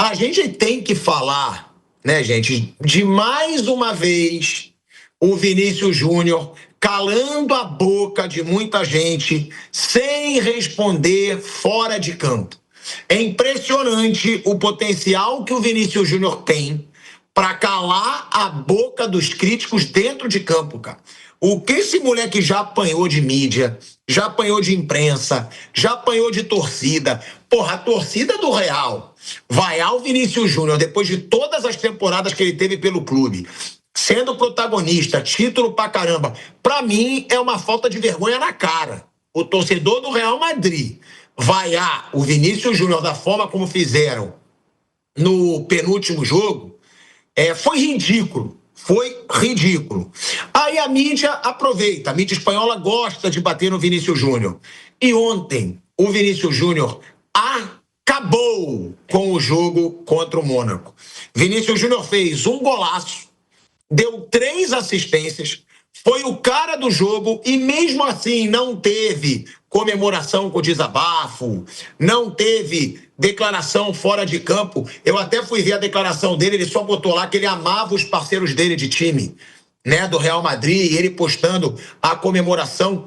A gente tem que falar, né, gente, de mais uma vez o Vinícius Júnior calando a boca de muita gente sem responder fora de campo. É impressionante o potencial que o Vinícius Júnior tem para calar a boca dos críticos dentro de campo, cara. O que esse moleque já apanhou de mídia, já apanhou de imprensa, já apanhou de torcida. Porra, a torcida do Real vaiar o Vinícius Júnior depois de todas as temporadas que ele teve pelo clube, sendo protagonista, título pra caramba, pra mim é uma falta de vergonha na cara. O torcedor do Real Madrid vaiar o Vinícius Júnior da forma como fizeram no penúltimo jogo, foi ridículo. Foi ridículo. Aí a mídia aproveita, a mídia espanhola gosta de bater no Vinícius Júnior. E ontem, o Vinícius Júnior acabou com o jogo contra o Mônaco. Vinícius Júnior fez um golaço, deu 3 assistências, foi o cara do jogo e mesmo assim não teve comemoração com desabafo, não teve declaração fora de campo. Eu até fui ver a declaração dele, ele só botou lá que ele amava os parceiros dele de time, né, do Real Madrid, e ele postando a comemoração.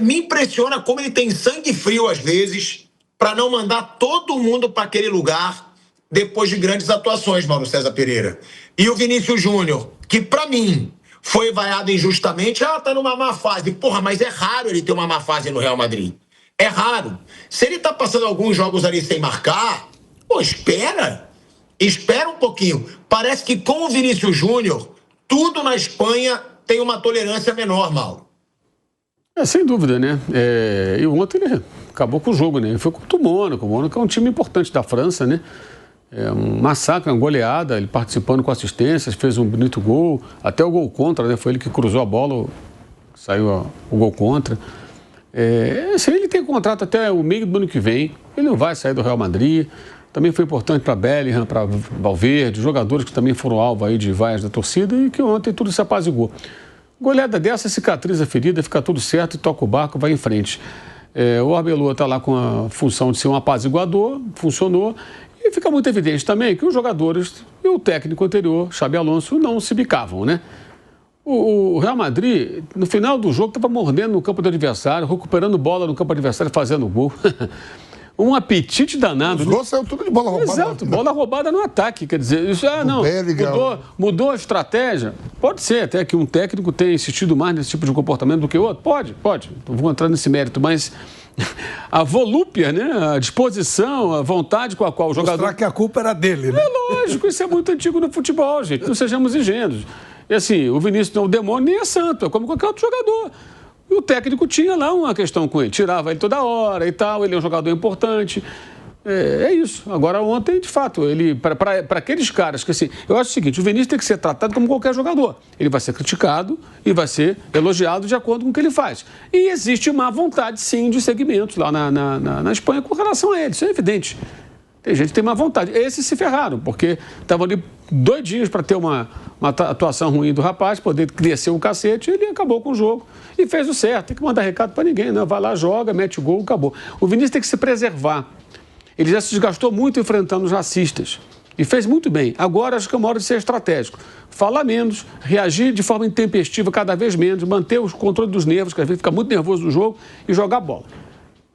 Me impressiona como ele tem sangue frio às vezes para não mandar todo mundo para aquele lugar depois de grandes atuações, Mauro César Pereira. E o Vinícius Júnior, que para mim foi vaiado injustamente, tá numa má fase. Porra, mas é raro ele ter uma má fase no Real Madrid. É raro. Se ele tá passando alguns jogos ali sem marcar, pô, espera um pouquinho. Parece que com o Vinícius Júnior, tudo na Espanha tem uma tolerância menor, Mauro. Sem dúvida, né? E ontem ele acabou com o jogo, né? Ele foi contra o Mônaco. O Mônaco é um time importante da França, né? Um massacre, uma goleada, ele participando com assistências, fez um bonito gol, até o gol contra, né? Foi ele que cruzou a bola, saiu o gol contra. Ele tem contrato até o meio do ano que vem, ele não vai sair do Real Madrid. Também foi importante para Bellingham, para Valverde, jogadores que também foram alvo aí de vaias da torcida e que ontem tudo se apaziguou. Goleada dessa, cicatriza a ferida, fica tudo certo, toca o barco, vai em frente. O Arbeloa está lá com a função de ser um apaziguador, funcionou. E fica muito evidente também que os jogadores e o técnico anterior, Xabi Alonso, não se bicavam, né? O Real Madrid, no final do jogo, estava mordendo no campo do adversário, recuperando bola no campo adversário, fazendo gol. Um apetite danado. Os gols saiu tudo de bola roubada. Exato, bola roubada no ataque. Quer dizer, isso, mudou a estratégia. Pode ser até que um técnico tenha insistido mais nesse tipo de comportamento do que o outro. Pode. Não vou entrar nesse mérito, mas a volúpia, né? A disposição, a vontade com a qual o jogador... Mostrar que a culpa era dele, né? É lógico, isso é muito antigo no futebol, gente. Não sejamos ingênuos. E assim, o Vinícius não é um demônio, nem é santo, é como qualquer outro jogador. E o técnico tinha lá uma questão com ele, tirava ele toda hora e tal, ele é um jogador importante. É isso. Agora, ontem, de fato, ele para aqueles caras que, assim, eu acho o seguinte, o Vinícius tem que ser tratado como qualquer jogador. Ele vai ser criticado e vai ser elogiado de acordo com o que ele faz. E existe uma vontade, sim, de segmentos lá na Espanha com relação a ele, isso é evidente. Tem gente que tem má vontade. Esses se ferraram, porque estavam ali doidinhos para ter uma atuação ruim do rapaz, poder crescer o cacete, e ele acabou com o jogo. E fez o certo, tem que mandar recado para ninguém, né? Vai lá, joga, mete o gol, acabou. O Vinícius tem que se preservar. Ele já se desgastou muito enfrentando os racistas. E fez muito bem. Agora acho que é uma hora de ser estratégico. Falar menos, reagir de forma intempestiva cada vez menos, manter o controle dos nervos, que às vezes fica muito nervoso no jogo, e jogar bola.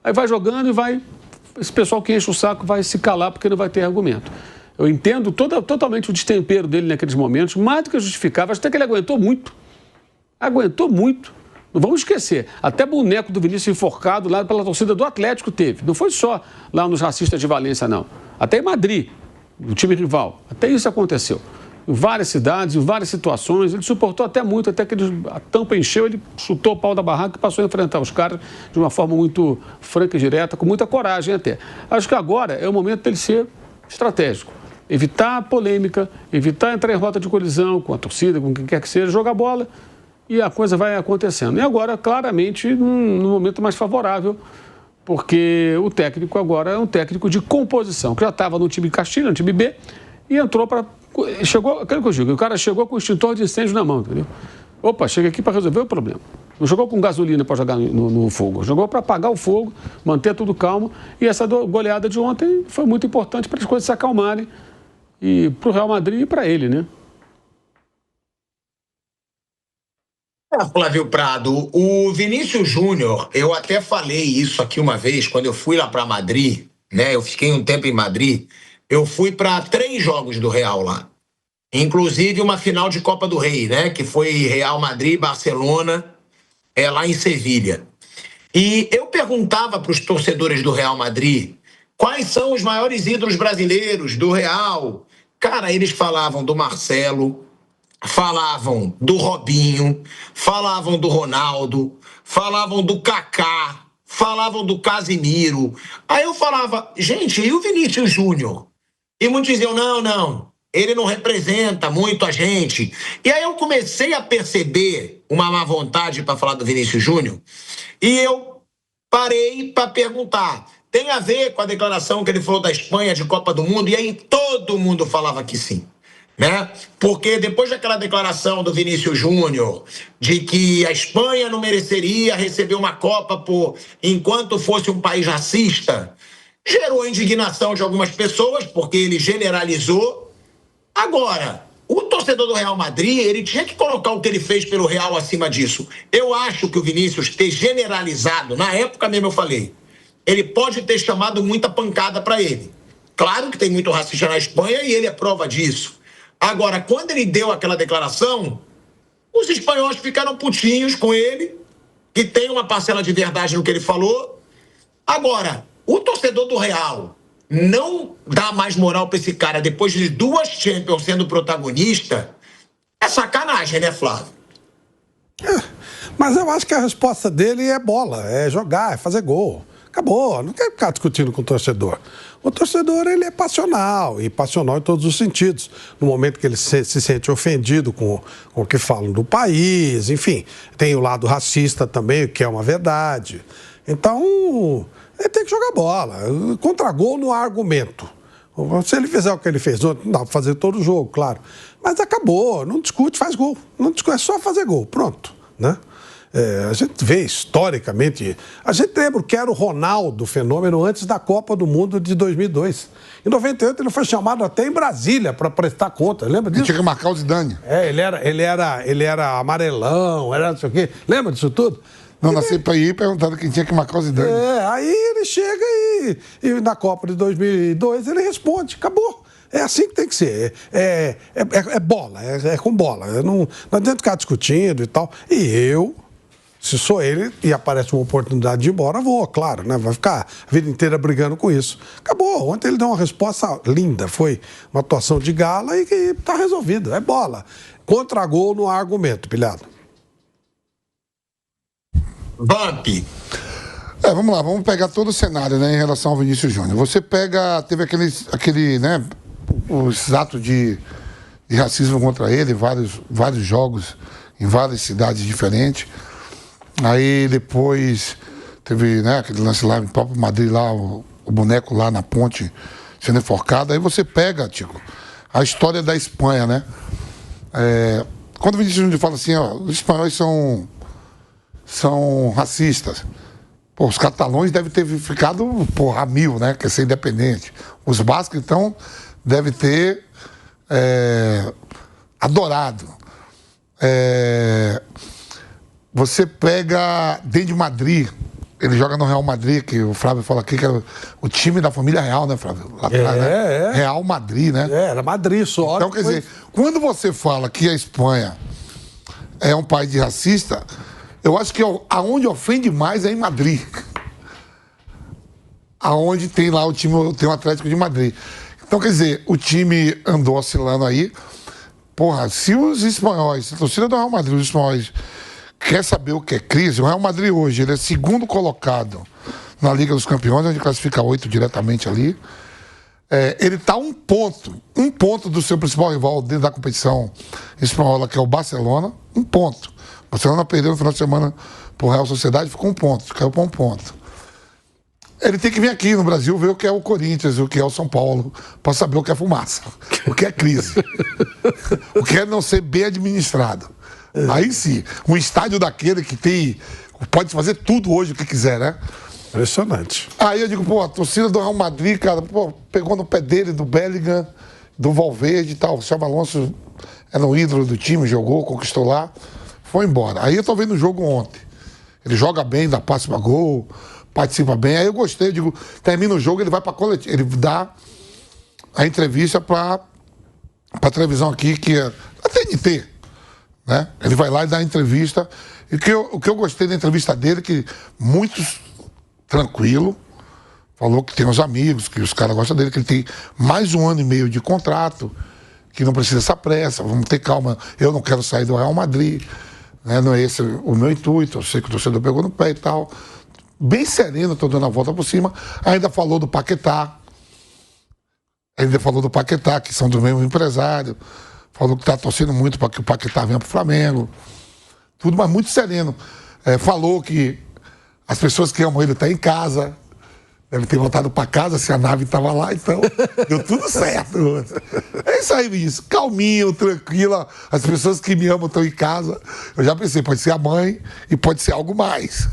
Aí vai jogando e vai... Esse pessoal que enche o saco vai se calar porque não vai ter argumento. Eu entendo totalmente o destempero dele naqueles momentos, mais do que justificável. Acho até que ele aguentou muito. Aguentou muito. Não vamos esquecer. Até boneco do Vinícius enforcado lá pela torcida do Atlético teve. Não foi só lá nos racistas de Valência, não. Até em Madrid, o time rival. Até isso aconteceu. Em várias cidades, em várias situações. Ele suportou até muito, até que a tampa encheu, ele chutou o pau da barraca e passou a enfrentar os caras de uma forma muito franca e direta, com muita coragem até. Acho que agora é o momento dele ser estratégico. Evitar a polêmica, evitar entrar em rota de colisão com a torcida, com quem quer que seja, jogar bola e a coisa vai acontecendo. E agora, claramente, num momento mais favorável, porque o técnico agora é um técnico de composição, que já estava no time Castilho, no time B, e entrou para... Chegou, aquilo que eu digo, o cara chegou com o extintor de incêndio na mão, entendeu? Opa, chega aqui para resolver o problema. Não jogou com gasolina para jogar no fogo. Jogou para apagar o fogo, manter tudo calmo. E essa goleada de ontem foi muito importante para as coisas se acalmarem. E para o Real Madrid e para ele, né? Flávio Prado, o Vinícius Júnior, eu até falei isso aqui uma vez, quando eu fui lá para Madrid, né? Eu fiquei um tempo em Madrid. Eu fui para 3 jogos do Real lá. Inclusive uma final de Copa do Rei, né? Que foi Real Madrid e Barcelona, lá em Sevilha. E eu perguntava para os torcedores do Real Madrid quais são os maiores ídolos brasileiros do Real. Cara, eles falavam do Marcelo, falavam do Robinho, falavam do Ronaldo, falavam do Kaká, falavam do Casimiro. Aí eu falava, gente, e o Vinícius Júnior? E muitos diziam, não, ele não representa muito a gente. E aí eu comecei a perceber uma má vontade para falar do Vinícius Júnior, e eu parei para perguntar, tem a ver com a declaração que ele falou da Espanha de Copa do Mundo? E aí todo mundo falava que sim. Né? Porque depois daquela declaração do Vinícius Júnior de que a Espanha não mereceria receber uma Copa enquanto fosse um país racista, gerou indignação de algumas pessoas, porque ele generalizou. Agora, o torcedor do Real Madrid, ele tinha que colocar o que ele fez pelo Real acima disso. Eu acho que o Vinícius ter generalizado, na época mesmo eu falei, ele pode ter chamado muita pancada para ele. Claro que tem muito racista na Espanha e ele é prova disso. Agora, quando ele deu aquela declaração, os espanhóis ficaram putinhos com ele, que tem uma parcela de verdade no que ele falou. Agora, o torcedor do Real não dá mais moral para esse cara depois de 2 Champions sendo protagonista, é sacanagem, né, Flávio? Mas eu acho que a resposta dele é bola, é jogar, é fazer gol. Acabou, não quer ficar discutindo com o torcedor. O torcedor, ele é passional, e passional em todos os sentidos. No momento que ele se sente ofendido com o que falam do país, enfim. Tem o lado racista também, o que é uma verdade. Então, ele tem que jogar bola. Contra gol não há argumento. Se ele fizer o que ele fez ontem, não dá para fazer todo o jogo, claro. Mas acabou, não discute, faz gol. Não discute, é só fazer gol, pronto, né? A gente vê historicamente, a gente lembra que era o Ronaldo fenômeno antes da Copa do Mundo de 2002. Em 98 ele foi chamado até em Brasília para prestar conta, lembra disso? Ele tinha que marcar o Zidane. Ele era amarelão, era não sei o quê. Lembra disso tudo? Não, na CPI perguntando quem tinha que marcar o Zidane. Aí ele chega e na Copa de 2002 ele responde, acabou. É assim que tem que ser. É bola, é com bola. Não adianta ficar discutindo e tal. E eu, se sou ele e aparece uma oportunidade de ir embora, vou, claro, né? Vai ficar a vida inteira brigando com isso. Acabou. Ontem ele deu uma resposta linda. Foi uma atuação de gala e que tá resolvido. É bola. Contra gol não há argumento, pilhado. Vamp. Vamos lá, vamos pegar todo o cenário, né, em relação ao Vinícius Júnior. Você teve aquele, né, os atos de racismo contra ele, vários jogos em várias cidades diferentes. Aí depois teve, né, aquele lance lá no próprio Madrid, lá, o boneco lá na ponte sendo enforcado. Aí você pega, Tico, a história da Espanha, né? Quando o Vinícius Júnior fala assim, ó, os espanhóis são racistas. Pô, os catalães devem ter ficado, a 1000, né? Quer ser independente. Os bascos, então, devem ter adorado. Você pega dentro de Madrid, ele joga no Real Madrid, que o Flávio fala aqui que é o time da família real, né, Flávio? Lá atrás, né? Real Madrid, né? Era Madrid só. Então, quer dizer, quando você fala que a Espanha é um país de racista, eu acho que aonde ofende mais é em Madrid. Aonde tem lá tem o Atlético de Madrid. Então, quer dizer, o time andou oscilando aí. Porra, se os espanhóis, a torcida do Real Madrid, os espanhóis, quer saber o que é crise, o Real Madrid hoje, ele é 2º colocado na Liga dos Campeões, onde classifica 8 diretamente ali. Ele está um ponto do seu principal rival dentro da competição espanhola, que é o Barcelona, 1 ponto. O Barcelona perdeu no final de semana pro Real Sociedade, ficou 1 ponto, caiu para 1 ponto. Ele tem que vir aqui no Brasil ver o que é o Corinthians, o que é o São Paulo, para saber o que é fumaça, o que é crise, o que é não ser bem administrado. Aí sim, um estádio daquele que tem... Pode fazer tudo hoje o que quiser, né? Impressionante. Aí eu digo, pô, a torcida do Real Madrid, cara, pô, pegou no pé dele, do Bellingham, do Valverde e tal. O Xabi Alonso era um ídolo do time, jogou, conquistou lá, foi embora. Aí eu tô vendo o jogo ontem. Ele joga bem, dá passe pra gol, participa bem. Aí eu gostei, eu digo, termina o jogo, ele vai pra coletiva, ele dá a entrevista pra televisão aqui, que é a TNT, né? Ele vai lá e dá a entrevista. E o que eu gostei da entrevista dele, que muito tranquilo, falou que tem uns amigos, que os caras gostam dele, que ele tem mais 1 ano e meio de contrato, que não precisa essa pressa, vamos ter calma, eu não quero sair do Real Madrid, né? Não é esse o meu intuito, eu sei que o torcedor pegou no pé e tal. Bem sereno, tô dando a volta por cima. Ainda falou do Paquetá, que são do mesmo empresário, falou que tá torcendo muito para que o Paquetá venha pro Flamengo. Tudo, mas muito sereno. Falou que as pessoas que amam ele estão em casa. Deve ter voltado para casa se a nave estava lá, então deu tudo certo. É isso aí, Vinícius. Calminho, tranquila. As pessoas que me amam estão em casa. Eu já pensei, pode ser a mãe e pode ser algo mais.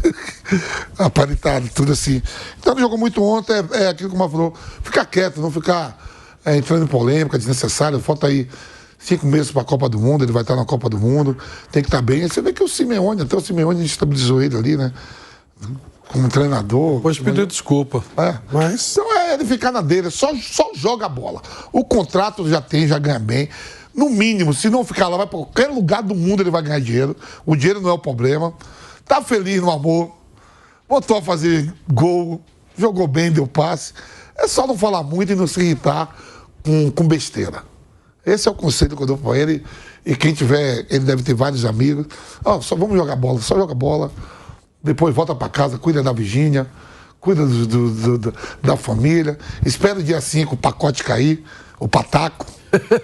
Aparentado, tudo assim. Então ele jogou muito ontem, é aquilo que o Mar falou. Ficar quieto, não ficar entrando em polêmica desnecessária. Falta aí 5 meses para a Copa do Mundo, ele vai estar na Copa do Mundo, tem que estar bem. Aí você vê que o Simeone, até o Simeone estabilizou ele ali, né? Como treinador. Depois pediu desculpa. Mas... Então ele ficar na dele, só joga a bola. O contrato já tem, já ganha bem. No mínimo, se não ficar lá, vai para qualquer lugar do mundo ele vai ganhar dinheiro. O dinheiro não é o problema. Tá feliz no amor. Voltou a fazer gol, jogou bem, deu passe. É só não falar muito e não se irritar com besteira. Esse é o conselho que eu dou para ele. E quem tiver, ele deve ter vários amigos. Só vamos jogar bola, só joga bola. Depois volta para casa, cuida da Virgínia, cuida da família. Espera o dia 5 o pacote cair, o pataco.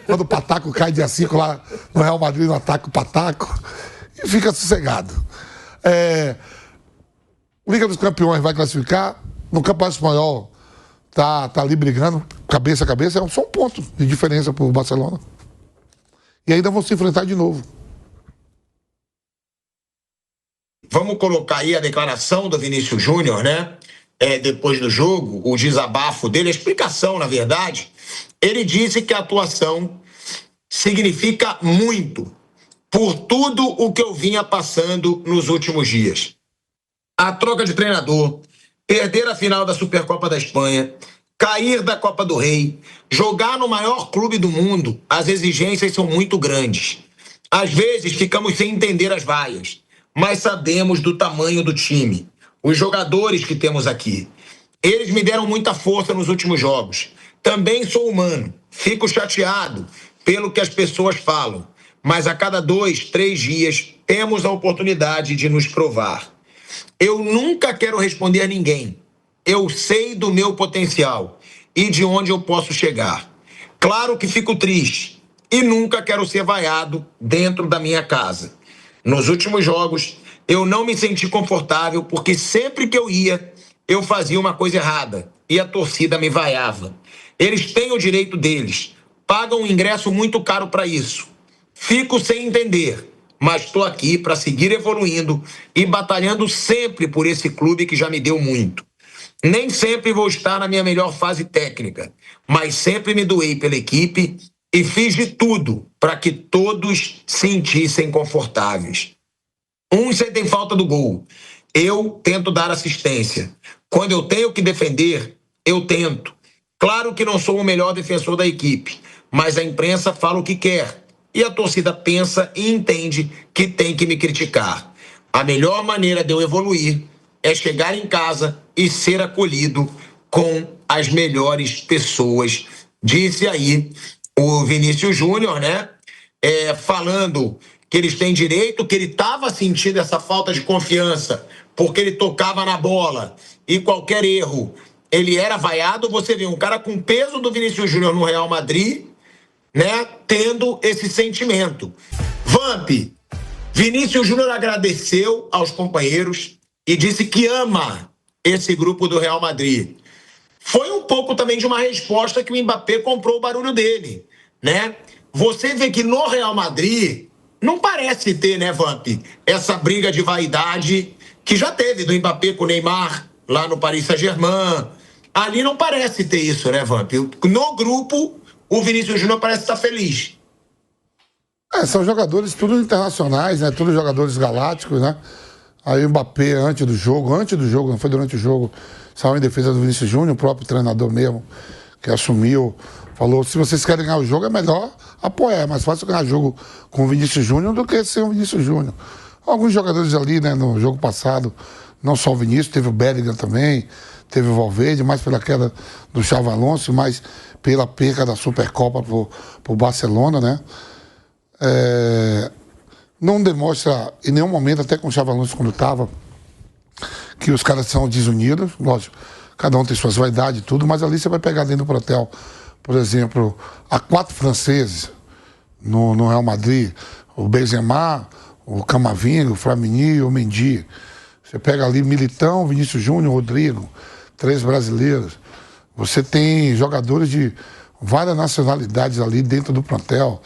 Quando o pataco cai dia 5 lá no Real Madrid, não ataca o pataco. E fica sossegado. Liga dos Campeões vai classificar. No Campeonato Espanhol tá ali brigando, cabeça a cabeça. É só um ponto de diferença pro Barcelona. E ainda vão se enfrentar de novo. Vamos colocar aí a declaração do Vinícius Júnior, né? Depois do jogo, o desabafo dele, a explicação, na verdade. Ele disse que a atuação significa muito por tudo o que eu vinha passando nos últimos dias. A troca de treinador, perder a final da Supercopa da Espanha, cair da Copa do Rei, jogar no maior clube do mundo, as exigências são muito grandes. Às vezes ficamos sem entender as vaias, mas sabemos do tamanho do time, os jogadores que temos aqui. Eles me deram muita força nos últimos jogos. Também sou humano, fico chateado pelo que as pessoas falam, mas a cada 2, 3 dias temos a oportunidade de nos provar. Eu nunca quero responder a ninguém. Eu sei do meu potencial e de onde eu posso chegar. Claro que fico triste e nunca quero ser vaiado dentro da minha casa. Nos últimos jogos, eu não me senti confortável porque sempre que eu ia, eu fazia uma coisa errada e a torcida me vaiava. Eles têm o direito deles, pagam um ingresso muito caro para isso. Fico sem entender, mas estou aqui para seguir evoluindo e batalhando sempre por esse clube que já me deu muito. Nem sempre vou estar na minha melhor fase técnica, mas sempre me doei pela equipe e fiz de tudo para que todos se sentissem confortáveis. Uns sentem falta do gol. Eu tento dar assistência. Quando eu tenho que defender, eu tento. Claro que não sou o melhor defensor da equipe, mas a imprensa fala o que quer e a torcida pensa e entende que tem que me criticar. A melhor maneira de eu evoluir é chegar em casa e ser acolhido com as melhores pessoas. Disse aí o Vinícius Júnior, né? Falando que eles têm direito, que ele estava sentindo essa falta de confiança porque ele tocava na bola e qualquer erro ele era vaiado. Você vê um cara com o peso do Vinícius Júnior no Real Madrid, né? Tendo esse sentimento. Vamp, Vinícius Júnior agradeceu aos companheiros e disse que ama esse grupo do Real Madrid. Foi um pouco também de uma resposta que o Mbappé comprou o barulho dele, né? Você vê que no Real Madrid não parece ter, né, Vamp, essa briga de vaidade que já teve do Mbappé com o Neymar lá no Paris Saint-Germain. Ali não parece ter isso, né, Vamp? No grupo, o Vinícius Júnior parece estar feliz. São jogadores tudo internacionais, né? Todos jogadores galácticos, né? Aí o Mbappé, antes do jogo, não foi durante o jogo, saiu em defesa do Vinícius Júnior, o próprio treinador mesmo, que assumiu, falou, se vocês querem ganhar o jogo, é melhor apoiar, é mais fácil ganhar jogo com o Vinícius Júnior do que ser o Vinícius Júnior. Alguns jogadores ali, né, no jogo passado, não só o Vinícius, teve o Bellingham também, teve o Valverde, mais pela queda do Xavi Alonso, mais pela perca da Supercopa pro Barcelona, né? Não demonstra em nenhum momento, até com o Xavi Alonso quando estava, que os caras são desunidos, lógico, cada um tem suas vaidades e tudo, mas ali você vai pegar dentro do plantel, por exemplo, há 4 franceses no Real Madrid, o Benzema, o Camavinga, o Flamini e o Mendy. Você pega ali Militão, Vinícius Júnior, Rodrigo, 3 brasileiros. Você tem jogadores de várias nacionalidades ali dentro do plantel,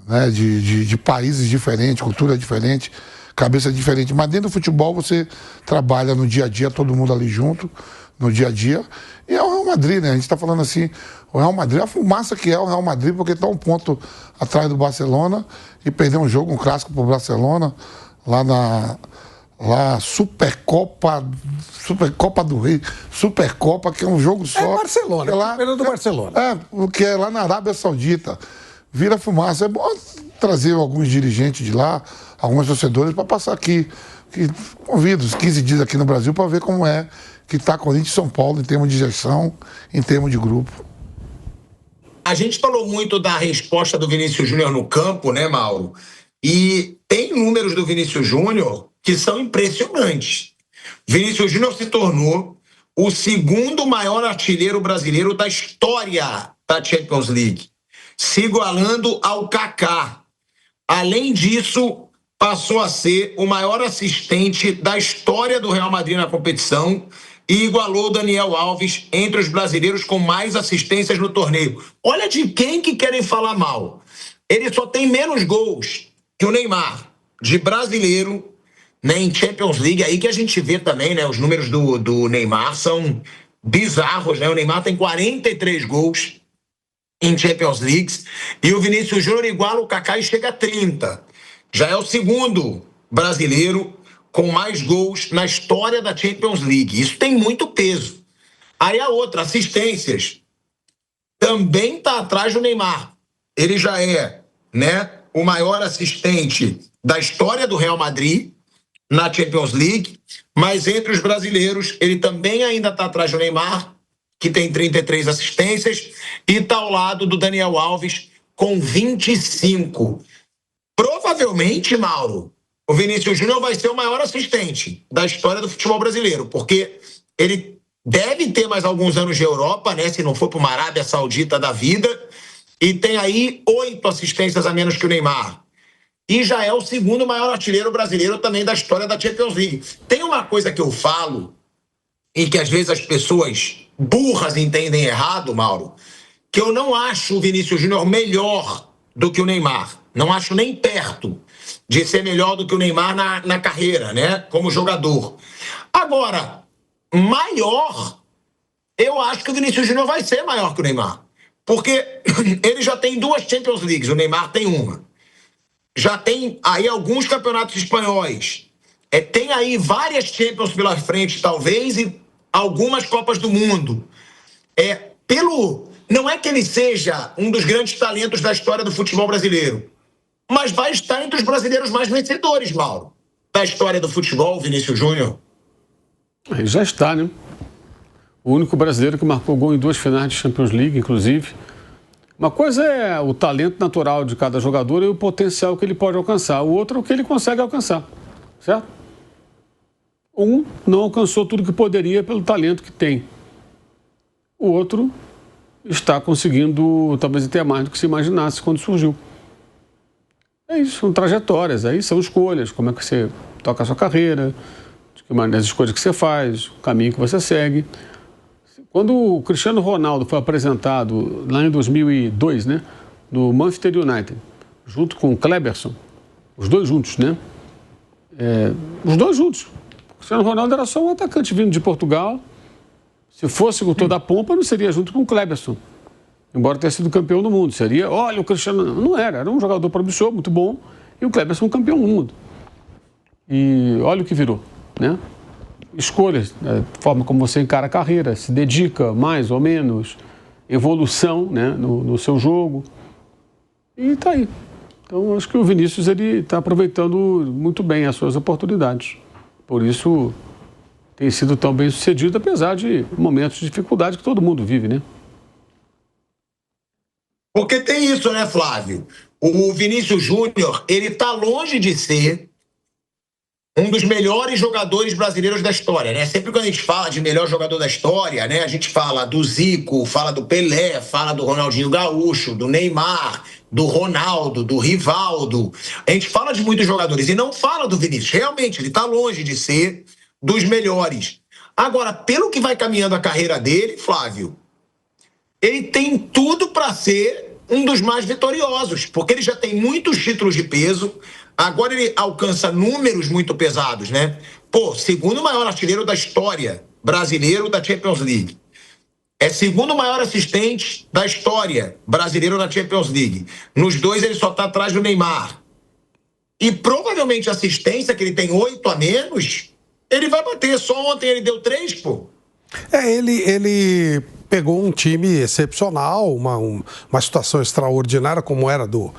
né, de países diferentes, cultura diferente, cabeça diferente. Mas dentro do futebol você trabalha no dia a dia, todo mundo ali junto, no dia a dia. E é o Real Madrid, né? A gente está falando assim, o Real Madrid, a fumaça que é o Real Madrid, porque está um ponto atrás do Barcelona e perdeu um jogo, um clássico para o Barcelona, lá Supercopa do Rei, Supercopa, que é um jogo só. É Barcelona, é do Barcelona. Que é lá na Arábia Saudita. Vira fumaça. É bom trazer alguns dirigentes de lá, alguns torcedores, para passar aqui. Convido os 15 dias aqui no Brasil para ver como é que está Corinthians e São Paulo em termos de gestão, em termos de grupo. A gente falou muito da resposta do Vinícius Júnior no campo, né, Mauro? E tem números do Vinícius Júnior que são impressionantes. Vinícius Júnior se tornou o 2º maior artilheiro brasileiro da história da Champions League, se igualando ao Kaká. Além disso, passou a ser o maior assistente da história do Real Madrid na competição e igualou Daniel Alves entre os brasileiros com mais assistências no torneio. Olha de quem que querem falar mal. Ele só tem menos gols que o Neymar, de brasileiro, né, em Champions League. Aí que a gente vê também, né, os números do Neymar são bizarros, né? O Neymar tem 43 gols em Champions League e o Vinícius Júnior iguala o Kaká e chega a 30. Já é o 2º brasileiro com mais gols na história da Champions League. Isso tem muito peso. Aí a outra, assistências, também está atrás do Neymar. Ele já é, né, o maior assistente da história do Real Madrid na Champions League, mas entre os brasileiros ele também ainda está atrás do Neymar, que tem 33 assistências, e está ao lado do Daniel Alves com 25. Provavelmente, Mauro, o Vinícius Júnior vai ser o maior assistente da história do futebol brasileiro, porque ele deve ter mais alguns anos de Europa, né, se não for para uma Arábia Saudita da vida, e tem aí 8 assistências a menos que o Neymar. E já é o 2º maior artilheiro brasileiro também da história da Champions League. Tem uma coisa que eu falo, e que às vezes as pessoas burras entendem errado, Mauro, que eu não acho o Vinícius Júnior melhor do que o Neymar. Não acho nem perto de ser melhor do que o Neymar na carreira, né, como jogador. Agora, maior, eu acho que o Vinícius Júnior vai ser maior que o Neymar. Porque ele já tem 2 Champions Leagues, o Neymar tem uma. Já tem aí alguns campeonatos espanhóis. Tem aí várias Champions pela frente, talvez, e algumas Copas do Mundo. Não é que ele seja um dos grandes talentos da história do futebol brasileiro, mas vai estar entre os brasileiros mais vencedores, Mauro, da história do futebol, Vinícius Júnior. Ele já está, né? O único brasileiro que marcou gol em 2 finais de Champions League, inclusive. Uma coisa é o talento natural de cada jogador e o potencial que ele pode alcançar. O outro é o que ele consegue alcançar, certo? Um não alcançou tudo que poderia pelo talento que tem. O outro está conseguindo talvez até mais do que se imaginasse quando surgiu. É isso, são trajetórias, aí são escolhas, como é que você toca a sua carreira, as escolhas que você faz, o caminho que você segue. Quando o Cristiano Ronaldo foi apresentado lá em 2002, né, no Manchester United, junto com o Kleberson, Os dois juntos, né? Os dois juntos. O Cristiano Ronaldo era só um atacante vindo de Portugal. Se fosse com toda a pompa, não seria junto com o Kleberson. Embora tenha sido campeão do mundo. Seria, olha, o Cristiano... Não era um jogador promissor, muito bom. E o Kleberson um campeão do mundo. E olha o que virou, né? Escolhas, a forma como você encara a carreira, se dedica mais ou menos, evolução, né, no seu jogo. E tá aí. Então, acho que o Vinícius ele está aproveitando muito bem as suas oportunidades. Por isso, tem sido tão bem sucedido, apesar de momentos de dificuldade que todo mundo vive, né? Porque tem isso, né, Flávio? O Vinícius Júnior, ele tá longe de ser um dos melhores jogadores brasileiros da história, né? Sempre quando a gente fala de melhor jogador da história, né, a gente fala do Zico, fala do Pelé, fala do Ronaldinho Gaúcho, do Neymar, do Ronaldo, do Rivaldo. A gente fala de muitos jogadores e não fala do Vinícius. Realmente, ele tá longe de ser dos melhores. Agora, pelo que vai caminhando a carreira dele, Flávio, ele tem tudo para ser um dos mais vitoriosos, porque ele já tem muitos títulos de peso. Agora ele alcança números muito pesados, né? Pô, segundo maior artilheiro da história brasileiro da Champions League. É segundo maior assistente da história brasileiro na Champions League. Nos dois ele só tá atrás do Neymar. E provavelmente a assistência, que ele tem 8 a menos, ele vai bater. Só ontem ele deu 3, pô. Ele pegou um time excepcional, uma situação extraordinária, como era do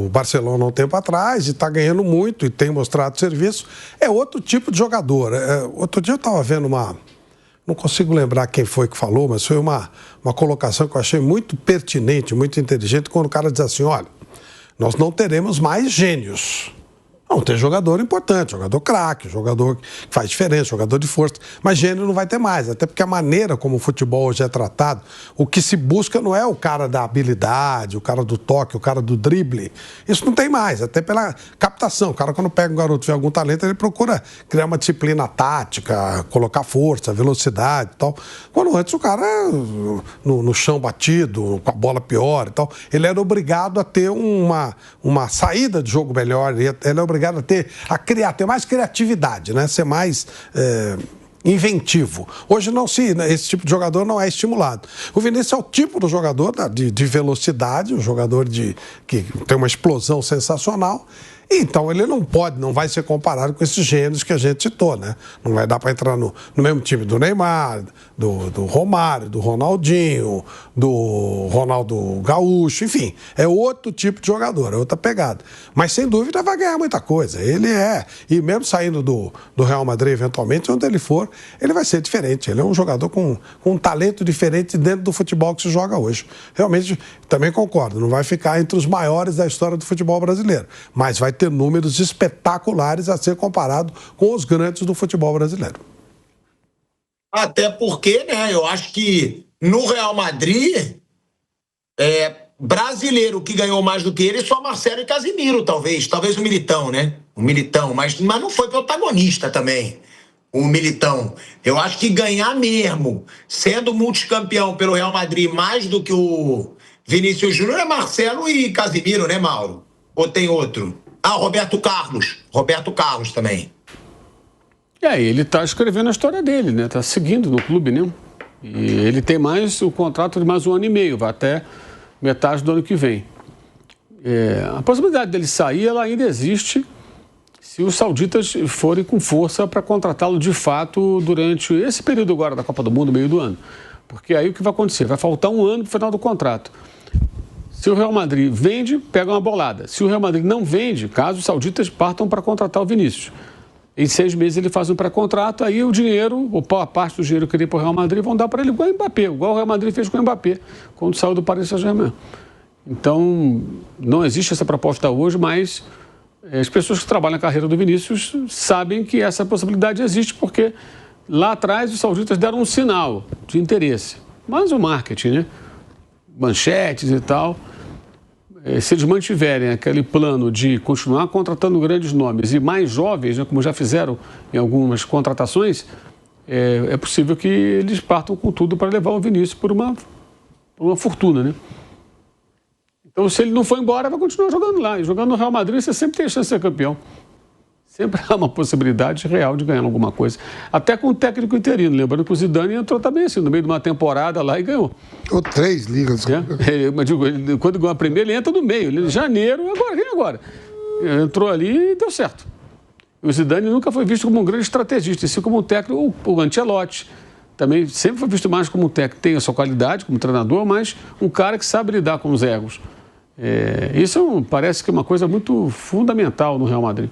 Barcelona há um tempo atrás, e está ganhando muito e tem mostrado serviço. É outro tipo de jogador. Outro dia eu estava vendo não consigo lembrar quem foi que falou, mas foi uma colocação que eu achei muito pertinente, muito inteligente, quando o cara diz assim, olha, nós não teremos mais gênios. Não, tem jogador importante, jogador craque, jogador que faz diferença, jogador de força, mas gênio não vai ter mais, até porque a maneira como o futebol hoje é tratado, o que se busca não é o cara da habilidade, o cara do toque, o cara do drible, isso não tem mais, até pela captação. O cara, quando pega um garoto e vê algum talento, ele procura criar uma disciplina tática, colocar força, velocidade e tal. Quando antes o cara, no chão batido, com a bola pior e tal, ele era obrigado a ter uma saída de jogo melhor, ele é obrigado a ter mais criatividade, né? Ser mais inventivo. Hoje esse tipo de jogador não é estimulado. O Vinícius é o tipo do jogador de velocidade, um jogador que tem uma explosão sensacional. Então ele não vai ser comparado com esses gênios que a gente citou, né? Não vai dar para entrar no mesmo time do Neymar, do Romário, do Ronaldinho, do Ronaldo Gaúcho, enfim. É outro tipo de jogador, é outra pegada. Mas sem dúvida vai ganhar muita coisa. E mesmo saindo do Real Madrid eventualmente, onde ele for, ele vai ser diferente. Ele é um jogador com um talento diferente dentro do futebol que se joga hoje. Realmente, também concordo, não vai ficar entre os maiores da história do futebol brasileiro, mas vai ter números espetaculares a ser comparado com os grandes do futebol brasileiro. Até porque, né, eu acho que no Real Madrid, brasileiro que ganhou mais do que ele, só Marcelo e Casimiro, talvez o Militão, né? O Militão, mas não foi protagonista também, o Militão. Eu acho que ganhar mesmo, sendo multicampeão pelo Real Madrid, mais do que o Vinícius Júnior, é Marcelo e Casimiro, né, Mauro? Ou tem outro? Roberto Carlos também. E aí, ele está escrevendo a história dele, né? Está seguindo no clube, né? E ele tem mais o contrato de mais 1 ano e meio, vai até metade do ano que vem. A possibilidade dele sair, ela ainda existe se os sauditas forem com força para contratá-lo de fato durante esse período agora da Copa do Mundo, meio do ano. Porque aí o que vai acontecer? Vai faltar 1 ano para o final do contrato. Se o Real Madrid vende, pega uma bolada. Se o Real Madrid não vende, caso os sauditas partam para contratar o Vinícius. Em 6 meses ele faz um pré-contrato, aí o dinheiro, ou a parte do dinheiro que ele para o Real Madrid, vão dar para ele igual o Mbappé, igual o Real Madrid fez com o Mbappé, quando saiu do Paris Saint-Germain. Então, não existe essa proposta hoje, mas as pessoas que trabalham na carreira do Vinícius sabem que essa possibilidade existe, porque lá atrás os sauditas deram um sinal de interesse. Mas o marketing, né? Manchetes e tal. Se eles mantiverem aquele plano de continuar contratando grandes nomes e mais jovens, né, como já fizeram em algumas contratações, é possível que eles partam com tudo para levar o Vinícius por uma fortuna, né? Então, se ele não for embora, vai continuar jogando lá. E jogando no Real Madrid, você sempre tem chance de ser campeão. Sempre há uma possibilidade real de ganhar alguma coisa. Até com o técnico interino. Lembrando que o Zidane entrou também assim, no meio de uma temporada lá e ganhou. Ou 3 ligas. Mas digo, quando ganhou a primeira, ele entra no meio. Ele, em janeiro, agora. Entrou ali e deu certo. O Zidane nunca foi visto como um grande estrategista, assim como um técnico, o Ancelotti. Também sempre foi visto mais como um técnico que tem a sua qualidade como treinador, mas um cara que sabe lidar com os egos. Isso parece que é uma coisa muito fundamental no Real Madrid.